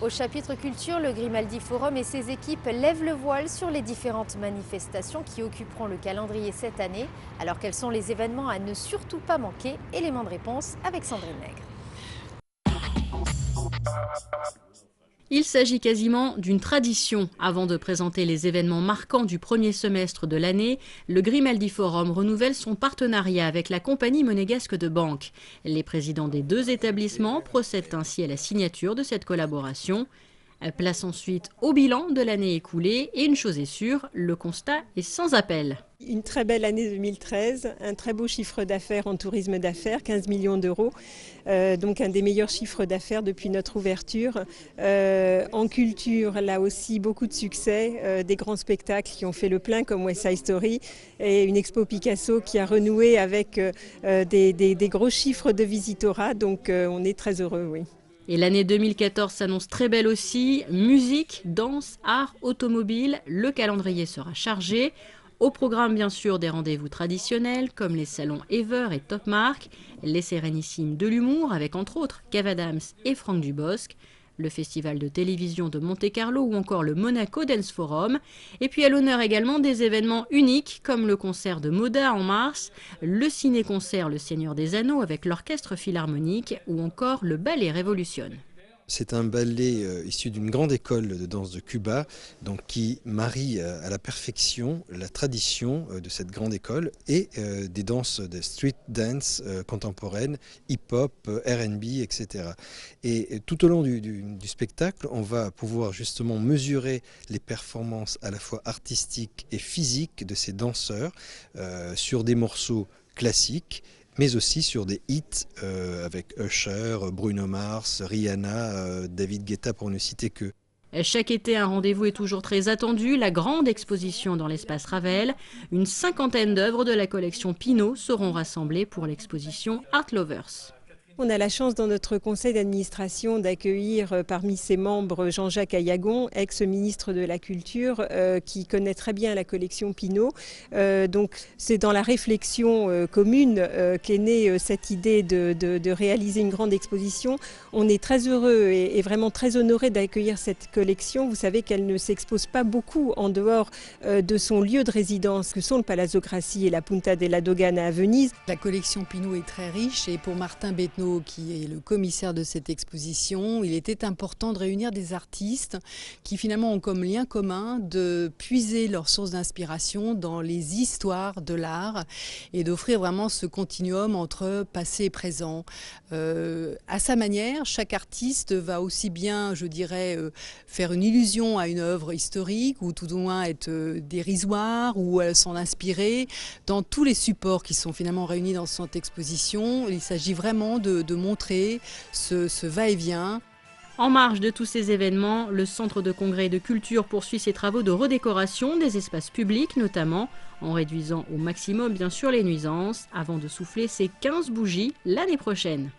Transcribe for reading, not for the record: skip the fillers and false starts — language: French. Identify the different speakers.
Speaker 1: Au chapitre culture, le Grimaldi Forum et ses équipes lèvent le voile sur les différentes manifestations qui occuperont le calendrier cette année. Alors quels sont les événements à ne surtout pas manquer? Élément de réponse avec Sandrine Nègre.
Speaker 2: Il s'agit quasiment d'une tradition. Avant de présenter les événements marquants du premier semestre de l'année, le Grimaldi Forum renouvelle son partenariat avec la compagnie monégasque de banque. Les présidents des deux établissements procèdent ainsi à la signature de cette collaboration. Place ensuite au bilan de l'année écoulée et une chose est sûre, le constat est sans appel.
Speaker 3: Une très belle année 2013, un très beau chiffre d'affaires en tourisme d'affaires, 15 millions d'euros, donc un des meilleurs chiffres d'affaires depuis notre ouverture. En culture, là aussi, beaucoup de succès, des grands spectacles qui ont fait le plein comme West Side Story et une expo Picasso qui a renoué avec des gros chiffres de visitorat, donc on est très heureux, oui.
Speaker 2: Et l'année 2014 s'annonce très belle aussi. Musique, danse, art, automobile, le calendrier sera chargé. Au programme, bien sûr, des rendez-vous traditionnels comme les salons Ever et Top Mark, les Sérénissimes de l'humour avec entre autres Kev Adams et Franck Dubosc, le festival de télévision de Monte-Carlo ou encore le Monaco Dance Forum. Et puis à l'honneur également des événements uniques comme le concert de Moda en mars, le ciné-concert Le Seigneur des Anneaux avec l'Orchestre Philharmonique ou encore le Ballet Révolutionne.
Speaker 4: C'est un ballet issu d'une grande école de danse de Cuba, donc qui marie à la perfection la tradition de cette grande école et des danses de street dance contemporaines, hip-hop, R&B, etc. Et tout au long du spectacle, on va pouvoir justement mesurer les performances à la fois artistiques et physiques de ces danseurs sur des morceaux classiques, mais aussi sur des hits avec Usher, Bruno Mars, Rihanna, David Guetta pour ne citer que.
Speaker 2: Chaque été, un rendez-vous est toujours très attendu, la grande exposition dans l'espace Ravel. Une cinquantaine d'œuvres de la collection Pinault seront rassemblées pour l'exposition Art Lovers.
Speaker 3: On a la chance dans notre conseil d'administration d'accueillir parmi ses membres Jean-Jacques Ayagon, ex-ministre de la Culture, qui connaît très bien la collection Pinault. Donc c'est dans la réflexion commune qu'est née cette idée de réaliser une grande exposition. On est très heureux et vraiment très honoré d'accueillir cette collection. Vous savez qu'elle ne s'expose pas beaucoup en dehors de son lieu de résidence, que sont le Palazzo Grassi et la Punta della Dogana à Venise.
Speaker 5: La collection Pinault est très riche et pour Martin Bettenot, qui est le commissaire de cette exposition, il était important de réunir des artistes qui finalement ont comme lien commun de puiser leurs sources d'inspiration dans les histoires de l'art et d'offrir vraiment ce continuum entre passé et présent. À sa manière, chaque artiste va aussi bien, je dirais, faire une illusion à une œuvre historique ou tout au moins être dérisoire ou s'en inspirer dans tous les supports qui sont finalement réunis dans cette exposition. Il s'agit vraiment de montrer ce va-et-vient.
Speaker 2: En marge de tous ces événements, le Centre de congrès et de culture poursuit ses travaux de redécoration des espaces publics, notamment en réduisant au maximum bien sûr les nuisances, avant de souffler ses 15 bougies l'année prochaine.